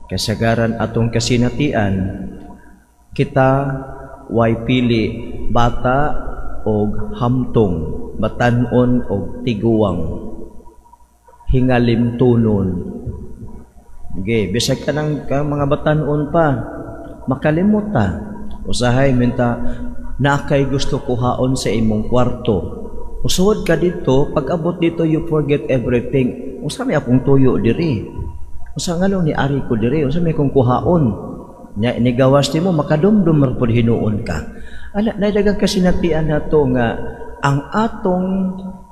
Kasagaran atong kasinatian, kita way pili bata og hamtong, batan-on og tiguwang, hingalim tunon. Okay, bisag ka ng mga batan-on pa, makalimot ta. Usahay minta na kay gusto kuhaon sa imong kwarto. Usuod ka dito, pag abot dito you forget everything. Usa may akong tuyo diri. Usa ngano ni ari ko diri, usa may kong kuhaon. Nya ni gawas nimo makadumdum ra pud hinuon ka. Ana nay daghang kasinatian nato nga ang atong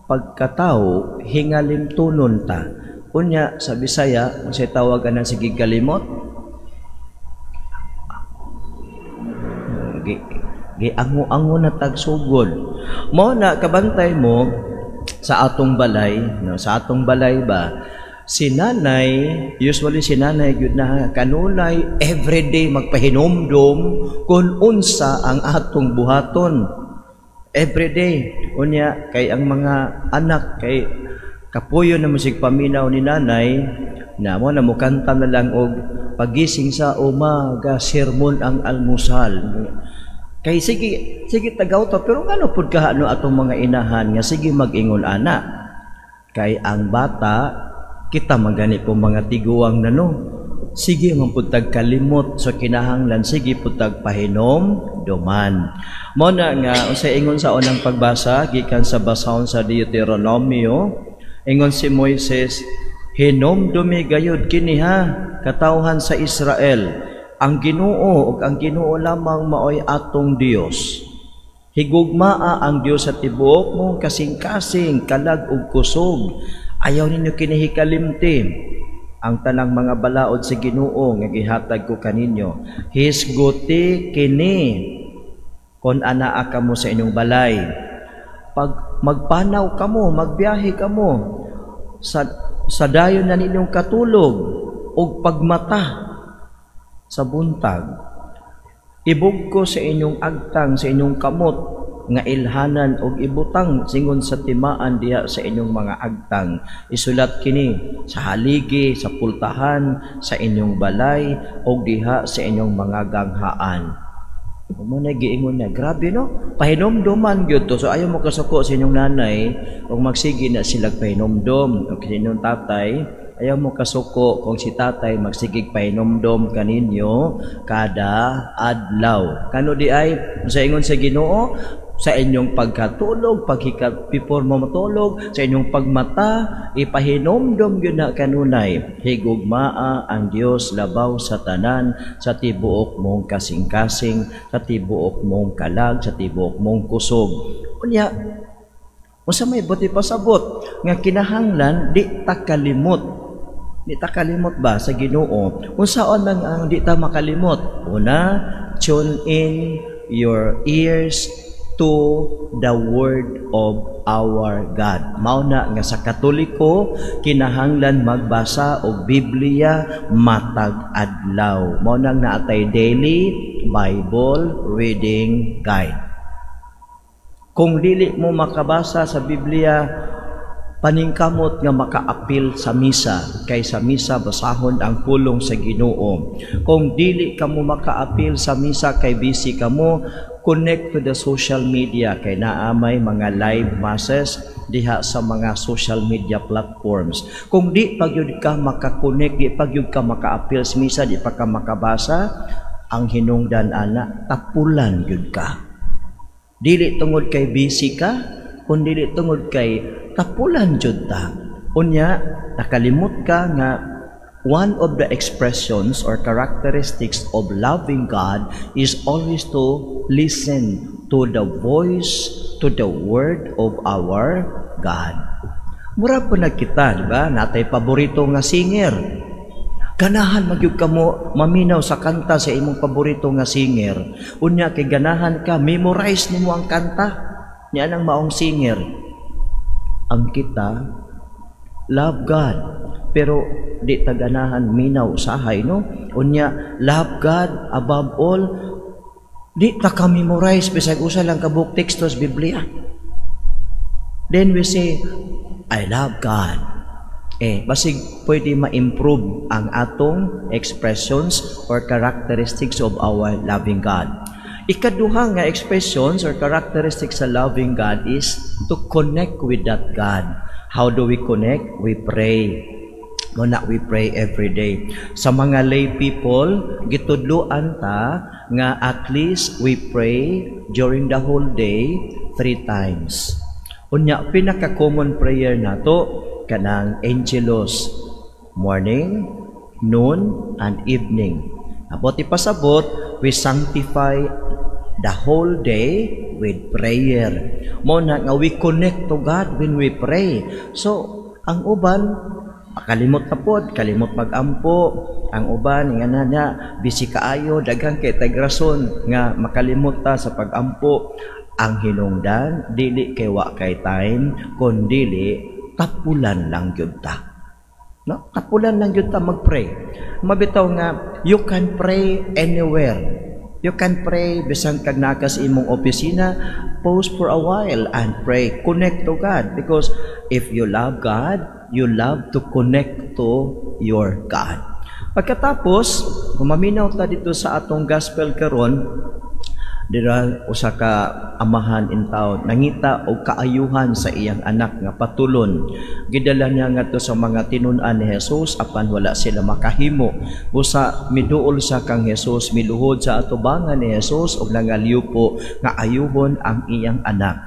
pagkatao hingalim tunon ta. Unya sa Bisaya, unsay tawagan ng sige kalimot? Ango-ango na tagsugod. Mo na kabantay mo sa atong balay, no, sa atong balay ba? Si nanay, usually si nanay gyud na kanunay everyday magpahinomdom kung unsa ang atong buhaton. Everyday. Unya kay ang mga anak kay kapuyo na musig paminaw ni nanay na mo na mukanta na lang og pagising sa umaga sermon ang almusal. Kay sige tagaw to pero ano pud kahano atong mga inahan nga sige mag-ingon ana. Kay ang bata kita magani po mga tiguang nano. Sige man pud tag kalimot sa kinahanglan, sige pud tag pahinom duman. Mo na nga unsay ingon sa unang pagbasa gikan sa basahon sa Deuteronomio, ingon si Moises, hinomdumi gayud kini ha katawhan sa Israel, ang Ginoo ug ang Ginoo lamang maoy atong Dios. Higugmaa ang Dios sa tibuok mong kasing-kasing, kalag ug kusog. Ayaw ninyo kinihikalimtim ang tanang mga balaod sa Ginoo nga gihatag ko kaninyo. Hisguti kini kon anaa kamo sa inyong balay. Pag magpanaw kamo, magbiyahe kamo sa dayon na ninyong katulog ug pagmata sa buntag. Ibug ko sa inyong agtang, sa inyong kamot nga ilhanan og ibutang singon sa timaan diha sa inyong mga agtang. Isulat kini sa haligi, sa pultahan, sa inyong balay og diha sa inyong mga ganghaan. Mo na giingon na, grabe no, pahinomdoman gyud to. So ayaw mo kasuko sa inyong nanay ug magsige na sila pahinomdom ug inyong tatay. Ayaw mo kasuko kung si tatay magsigig pahinomdom kaninyo kada adlaw. Kano di ay sa ingon sa Ginoo, sa inyong pagkatulog, before mo matulog, sa inyong pagmata, ipahinomdom yun na kanunay. Higugmaa ang Dios labaw sa tanan, sa tibuok mong kasing-kasing, sa tibuok mong kalag, sa tibuok mong kusog. Unya, unsa may buti pasabot nga kinahanglan di ta kalimot. Di ta kalimot ba sa Ginoo? Unsaon man ang di ta makalimot? Una, tune in your ears to the word of our God. Mauna nga sa Katoliko, kinahanglan magbasa og Biblia matag adlaw. Mauna nga naatay daily Bible reading guide. Kung dili mo makabasa sa Biblia, paningkamot nga makaapil sa misa, kay sa misa basahon ang pulong sa Ginoo. Kung dili ka mo makaapil sa misa, kay busy ka mo, connect to the social media, kay naamay mga live masses diha sa mga social media platforms. Kung di pagyud ka makakonect, di pagyud ka makaapil sa misa, di pa ka makabasa, ang hinungdan ana tapulan gyud ka. Dili tungod kay busy ka, kun dili tungod kay tapulan jud ta. Unya nakalimot ka nga one of the expressions or characteristics of loving God is always to listen to the voice, to the word of our God. Mura po na kita, di ba? Natay paborito nga singer. Ganahan magyug ka mo maminaw sa kanta sa imong paborito nga singer. Unya kay ganahan ka memorize nimo ang kanta niya nang maong singer. Ang kita love God pero di taganahan minaw usahay no. Unya love God above all, di ta ka memorize bisag usa lang ka book text sa Biblia. Then we say I love God. Basig pwede ma-improve ang atong expressions or characteristics of our loving God. Ikaduha nga expressions or characteristics sa loving God is to connect with that God. How do we connect? We pray. Muna we pray every day. Sa mga lay people, gitudloan ta nga at least we pray during the whole day 3 times. Unya, pinaka-common prayer nato kanang Angelus, morning, noon, and evening. Abot ipasabot, we sanctify the whole day with prayer. Muna nga we connect to God when we pray. So, ang uban, kalimot na pod, kalimot mag-ampo. Ang uban, nga na niya, busy kaayo, dagang kay tagrason, nga makalimot ta sa pag-ampo. Ang hinungdan, dili kay wa kay time, kundili, tapulan lang yun ta. No? Tapulan lang yun ta mag-pray. Mabitaw nga, you can pray anywhere. You can pray, bisan kag nakas imong opisina, pause for a while and pray. Connect to God. Because if you love God, you love to connect to your God. Pagkatapos, kumaminaw ta dito sa atong gospel karon, dira usa ka amahan in town nangita og kaayuhan sa iyang anak nga patulon. Gidala niya ngadto sa mga tinun-an ni Jesus apan wala sila makahimo. Busa miduol sa kang Jesus, miluhod sa atubangan ni Jesus og nangalyupo nga ayuhon ang iyang anak.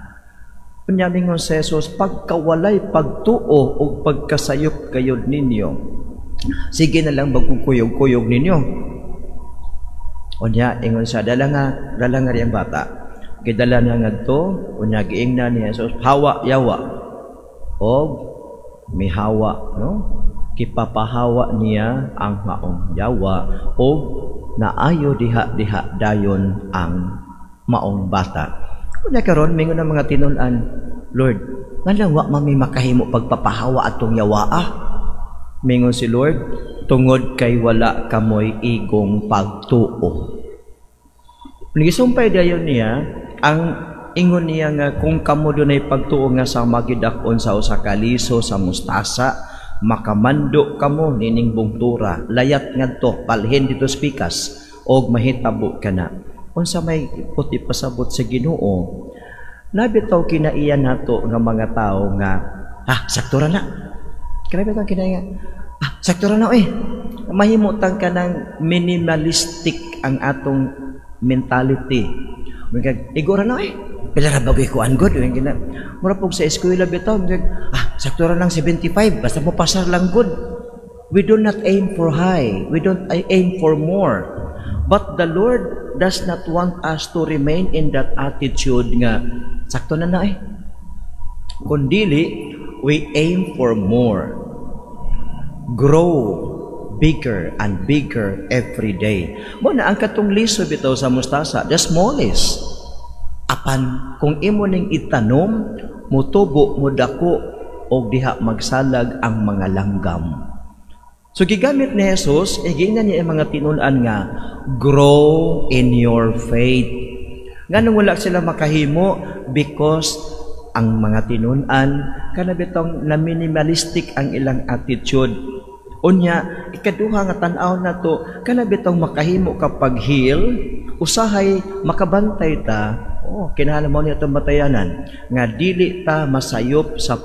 Unya mingon si Jesus, pagkawalay pagtuo ug pagkasayop kayod ninyo, sige na lang magkukuyog-kuyog ninyo. Unya ingon sa dala nga riyang bata. Gidala niya ngadto, unya giingna ni Jesus, hawa yawa. Og mihawa, no? Kipapahawa niya ang maong yawa og naayo diha dayon ang maong bata. Unya karon mingon ang mga tinun-an, Lord, nganong wa mami makahimo pagpapahawa atong yawa Mingon si Lord, tungod kay wala kamoy igong pagtuo. Nagisumpay dayon niya, ang ingon niya nga kung kamo dunay pagtuo nga sa magidakon sa usa ka liso sa mustasa, makamando kamo nining bungtura, layat ngadto palhin dito sa pikas og mahitabo kana. Unsa may puti pasabot sa Ginoo, nabitaw kinaiyan nato nga mga tao nga saktura na. Grabe kang kinaya. Saktura na mahimutang ka ng minimalistic ang atong mentality. Igora na pila ra bagoy ko good. Mura pog sa eskwela bitaw, saktura lang 75, basta mo pasar lang good. We do not aim for high. We don't aim for more. But the Lord does not want us to remain in that attitude nga sakto na kundili we aim for more. Grow bigger and bigger every day. Muna ang katong liso bitaw sa mustasa, the smallest. Apan kung imo ning itanom, mutubo, mudako og diha magsalag ang mga langgam. So gigamit ni Jesus, gingnan niya ang mga tinun-an nga grow in your faith. Nganong wala sila makahimo because ang mga tinun-an kanabitong na minimalistic ang ilang attitude. Unya, ikaduha nga tan-aw na to, kanabitong makahimo kapag heal, usahay makabantay ta, kinahanglan mo niya itong batayanan, nga dili ta masayop sa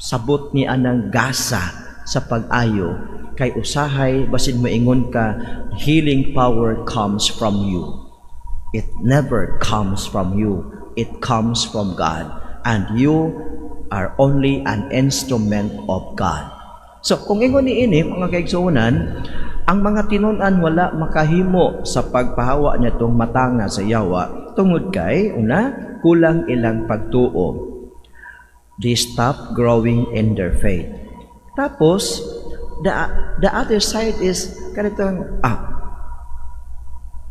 sabot ni anang gasa sa pag-ayo, kay usahay, basin mo ingon ka, healing power comes from you. It never comes from you. It comes from God. And you are only an instrument of God. So, kung ingon ni ini, mga kaigsuunan, ang mga tinun-an wala makahimo sa pagpahawa niya itong matanga sa yawa, tungod kay, una, kulang ilang pagtuo. They stop growing in their faith. Tapos, the other side is, kanitong,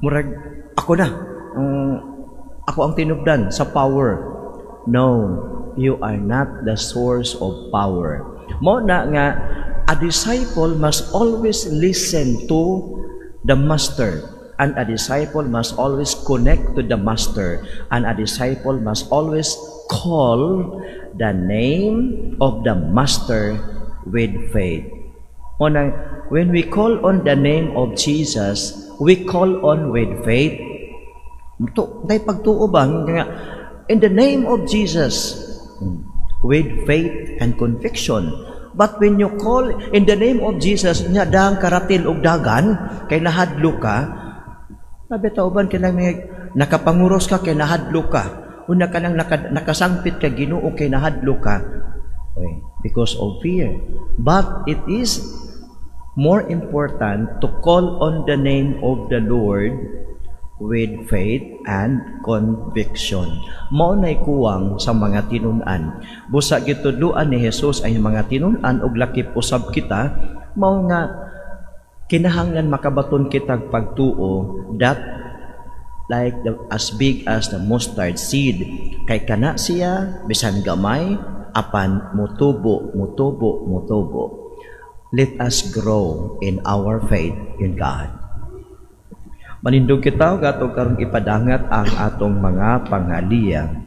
murag, ako na, ako ang tinubdan sa power. No, you are not the source of power. Mo na nga, a disciple must always listen to the master, and a disciple must always connect to the master, and a disciple must always call the name of the master with faith. When we call on the name of Jesus, we call on with faith. Dahil pagtuo ba? In the name of Jesus, with faith and conviction. But when you call in the name of Jesus, nya dang karatil og dagan, kay nahadlo ka, nabitauban ka nang nakapanguros ka, kay nahadlo ka. Una ka nang nakasangpit ka, Ginoo, kay nahadlo ka. Okay. Because of fear. But it is more important to call on the name of the Lord with faith and conviction. Mao nay kuwang sa mga tinun-an. Busa gitudloan ni Jesus ay mga tinun-an og lakip usab kita, mao nga kinahanglan makabaton kita pagtuo that like as big as the mustard seed. Kay kana siya bisan gamay apan mutubo. Let us grow in our faith in God. Manindog kita, gatong karong ipadangat ang atong mga panghaliang.